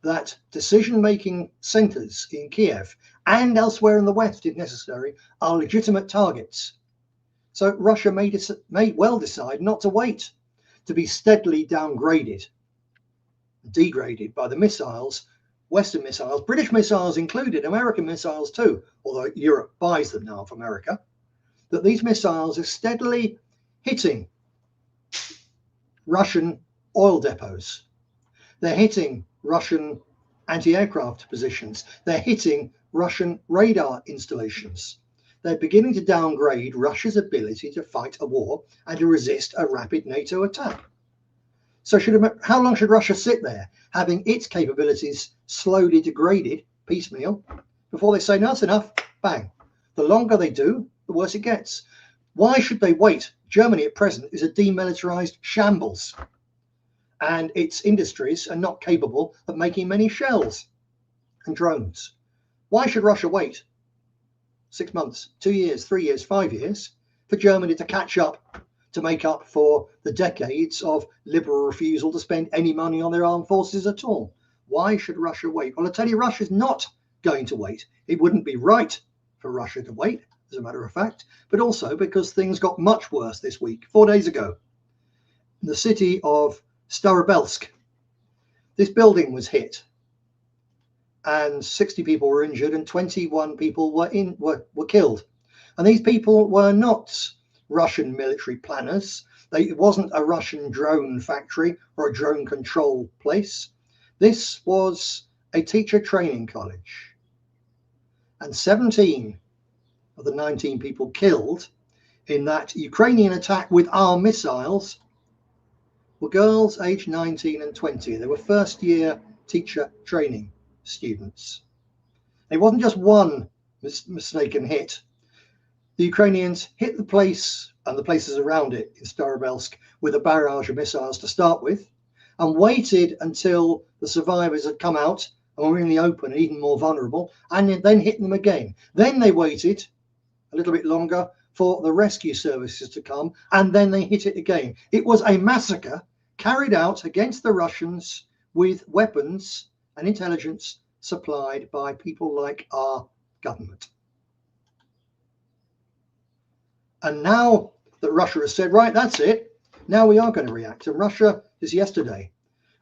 that decision-making centers in Kiev and elsewhere in the West, if necessary, are legitimate targets. So Russia may well decide not to wait, to be steadily downgraded, degraded by the missiles, Western missiles, British missiles included, American missiles too, although Europe buys them now of America, that these missiles are steadily hitting Russian oil depots. They're hitting Russian anti-aircraft positions. They're hitting Russian radar installations. They're beginning to downgrade Russia's ability to fight a war and to resist a rapid NATO attack. So how long should Russia sit there, having its capabilities slowly degraded piecemeal, before they say, no, that's enough, bang. The longer they do, the worse it gets. Why should they wait? Germany at present is a demilitarized shambles, and its industries are not capable of making many shells and drones. Why should Russia wait 6 months, 2 years, 3 years, 5 years for Germany to catch up, to make up for the decades of liberal refusal to spend any money on their armed forces at all? Why should Russia wait? Well, I tell you, Russia's not going to wait. It wouldn't be right for Russia to wait, as a matter of fact, but also because things got much worse this week. 4 days ago, in the city of Starobelsk, this building was hit and 60 people were injured and 21 people were killed. And these people were not Russian military planners. It wasn't a Russian drone factory or a drone control place. This was a teacher training college. And 17 of the 19 people killed in that Ukrainian attack with armed missiles were girls aged 19 and 20. They were first year teacher training students. It wasn't just one mistaken hit. The Ukrainians hit the place and the places around it in Starobelsk with a barrage of missiles to start with, and waited until the survivors had come out and were in the open and even more vulnerable, and then hit them again. Then they waited a little bit longer for the rescue services to come, and then they hit it again. It was a massacre carried out against the Russians with weapons and intelligence supplied by people like our government. And now that Russia has said, right, that's it, now we are going to react. And Russia is yesterday,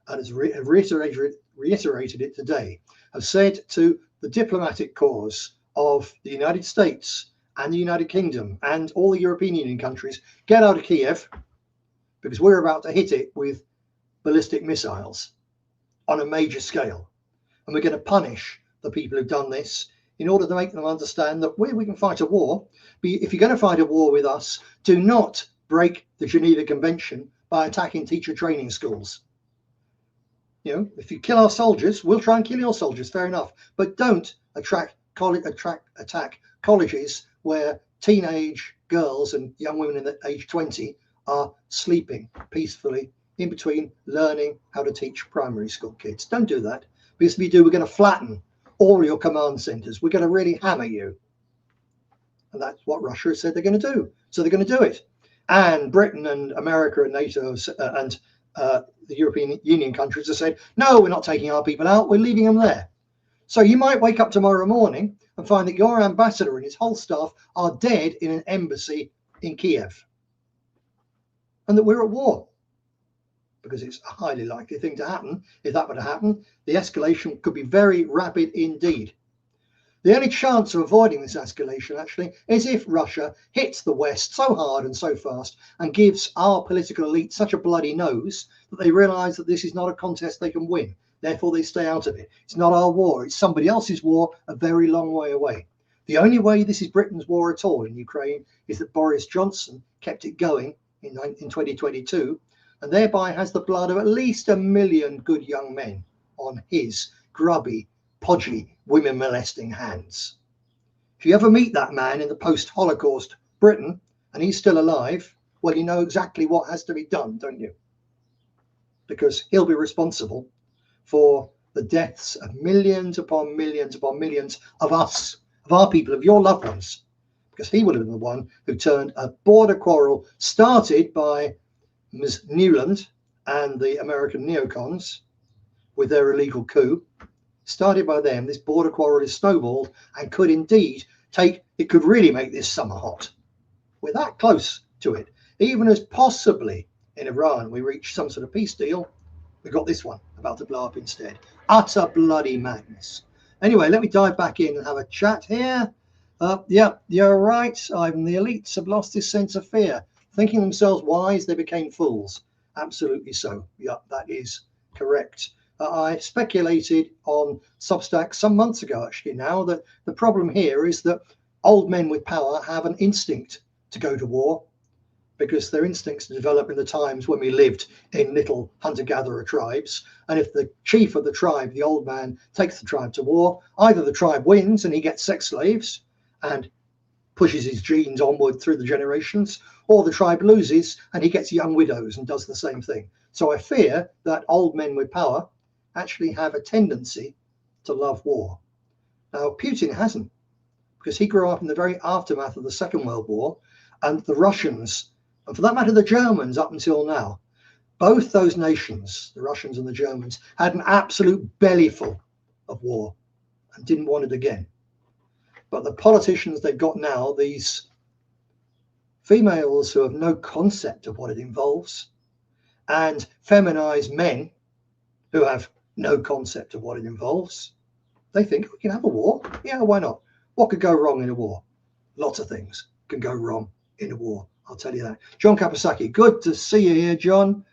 and has reiterated it today, have said to the diplomatic corps of the United States and the United Kingdom and all the European Union countries, get out of Kiev, because we're about to hit it with ballistic missiles on a major scale. And we're going to punish the people who've done this in order to make them understand that we can fight a war. But if you're going to fight a war with us, do not break the Geneva Convention by attacking teacher training schools. You know, if you kill our soldiers, we'll try and kill your soldiers, fair enough. But don't attack colleges where teenage girls and young women in the age 20 are sleeping peacefully in between learning how to teach primary school kids. Don't do that, because if you do, we're going to flatten all your command centers. We're going to really hammer you. And that's what Russia has said they're going to do. So they're going to do it. And Britain and America and NATO and the European Union countries have said, no, we're not taking our people out. We're leaving them there. So you might wake up tomorrow morning and find that your ambassador and his whole staff are dead in an embassy in Kiev. And that we're at war. Because it's a highly likely thing to happen. If that were to happen, the escalation could be very rapid indeed. The only chance of avoiding this escalation, actually, is if Russia hits the West so hard and so fast and gives our political elite such a bloody nose that they realise that this is not a contest they can win. Therefore, they stay out of it. It's not our war. It's somebody else's war a very long way away. The only way this is Britain's war at all in Ukraine is that Boris Johnson kept it going in 2022 and thereby has the blood of at least 1 million good young men on his grubby, podgy, women molesting hands. If you ever meet that man in the post-Holocaust Britain and he's still alive, well, you know exactly what has to be done, don't you? Because he'll be responsible for the deaths of millions upon millions upon millions of us, of our people, of your loved ones, because he would have been the one who turned a border quarrel started by Ms. Newland and the American neocons with their illegal coup. Started by them, this border quarrel is snowballed and could indeed it could really make this summer hot. We're that close to it. Even as possibly in Iran we reach some sort of peace deal, we've got this one about to blow up instead. Utter bloody madness. Anyway, let me dive back in and have a chat here. Yeah, you're right. The elites have lost this sense of fear. Thinking themselves wise, they became fools. Absolutely so. Yeah, that is correct. I speculated on Substack some months ago, actually, now that the problem here is that old men with power have an instinct to go to war because their instincts develop in the times when we lived in little hunter-gatherer tribes. And if the chief of the tribe, the old man, takes the tribe to war, either the tribe wins and he gets sex slaves and pushes his genes onward through the generations, or the tribe loses and he gets young widows and does the same thing. So I fear that old men with power actually have a tendency to love war. Now, Putin hasn't, because he grew up in the very aftermath of the Second World War, and the Russians, and for that matter, the Germans up until now, both those nations, the Russians and the Germans, had an absolute bellyful of war and didn't want it again. But the politicians they've got now, these females who have no concept of what it involves, and feminized men who have no concept of what it involves, they think we can have a war. Yeah, why not? What could go wrong in a war? lots of things can go wrong in a war. I'll tell you that. John Kapasaki, good to see you here, John.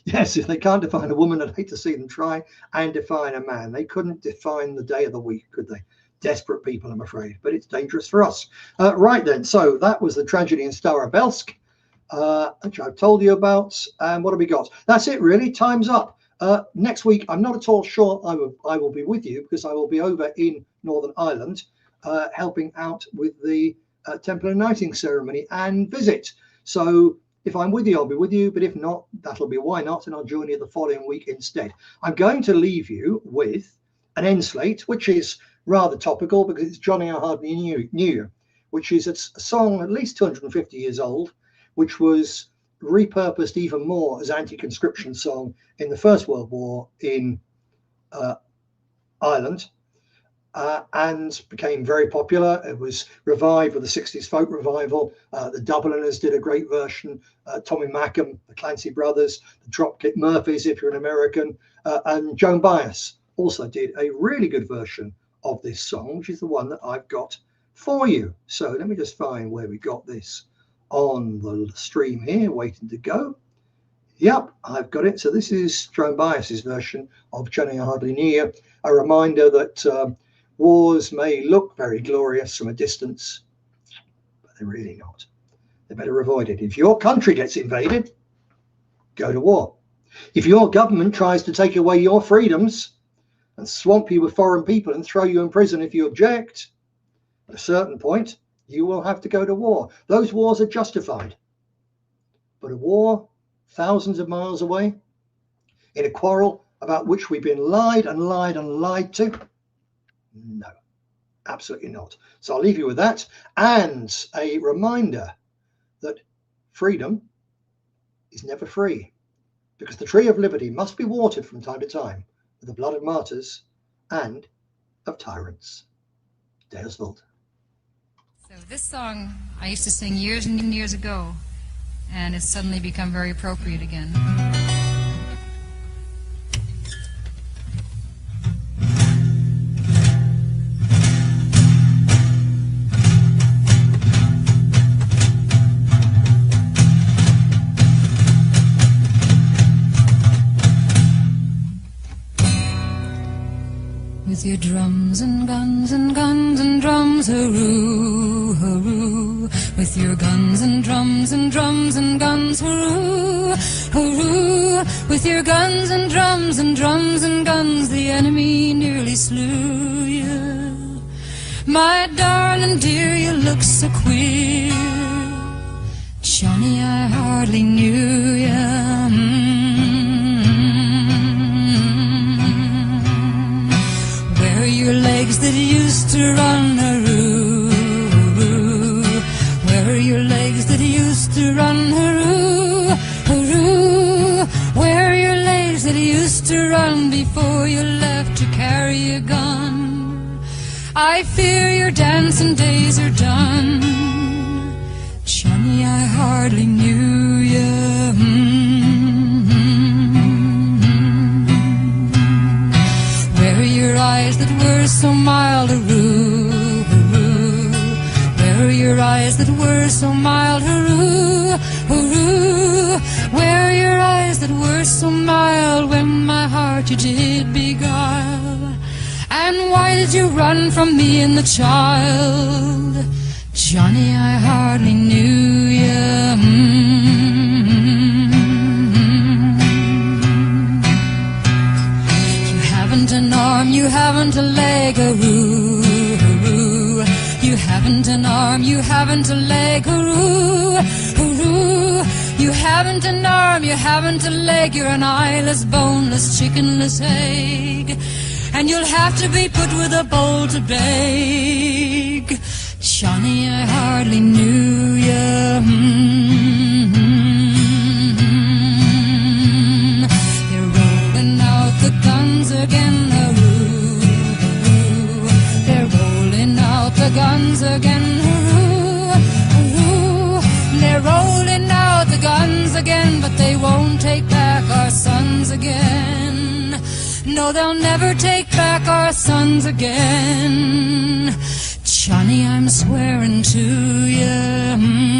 Yes, if they can't define a woman, I'd hate to see them try and define a man. They couldn't define the day of the week, could they? Desperate people, I'm afraid, but it's dangerous for us. Right then, so that was the tragedy in Starobelsk, which I've told you about. And what have we got? That's it, really. Time's up. Next week, I'm not at all sure I will be with you, because I will be over in Northern Ireland helping out with the Temple Uniting ceremony and visit. So if I'm with you, I'll be with you, but if not, that'll be why not, and I'll join you the following week instead. I'm going to leave you with an end slate, which is rather topical because it's Johnny I Hardly Knew You, which is a song at least 250 years old, which was repurposed even more as anti-conscription song in the First World War in Ireland, and became very popular. It was revived with the 60s folk revival. The Dubliners did a great version. Tommy Mackham, the Clancy Brothers, the Dropkick Murphys, if you're an American, and Joan Baez also did a really good version of this song, which is the one that I've got for you. So let me just find where we got this on the stream here, waiting to go. Yep, I've got it. So this is Joan Baez's version of Johnny I Hardly Knew You, a reminder that wars may look very glorious from a distance, but they're really not. They're better avoided. If your country gets invaded, go to war. If your government tries to take away your freedoms and swamp you with foreign people and throw you in prison if you object, at a certain point, you will have to go to war. Those wars are justified. But a war thousands of miles away, in a quarrel about which we've been lied and lied and lied to, no, absolutely not. So I'll leave you with that, and a reminder that freedom is never free, because the tree of liberty must be watered from time to time with the blood of martyrs and of tyrants. Deusvold. So this song I used to sing years and years ago, and it's suddenly become very appropriate again. With your drums and guns and guns and drums, hooroo, hooroo. With your guns and drums and drums and guns, hooroo, hooroo. With your guns and drums and drums and guns, the enemy nearly slew you. My darling dear, you look so queer. Johnny, I hardly knew you. Your legs that used to run, hooroo, hooroo. Where are your legs that used to run, hooroo, hooroo? Where are your legs that used to run before you left to carry a gun? I fear your dancing days are done. Johnny, I hardly knew you. Your eyes that were so mild, hooroo, hooroo. Where are your eyes that were so mild, hooroo, hooroo? Where are your eyes that were so mild when my heart you did beguile? And why did you run from me and the child? Johnny, I hardly knew you. An arm, you haven't a leg, hooroo, hooroo. You haven't an arm, you haven't a leg, hooroo, hooroo. You haven't an arm, you haven't a leg. You're an eyeless, boneless, chickenless egg, and you'll have to be put with a bowl to beg. Johnny, I hardly knew you. Again, hooroo, hooroo. They're rolling out the guns again, hooroo, hooroo. They're rolling out the guns again, but they won't take back our sons again. No, they'll never take back our sons again. Johnny, I'm swearing to you.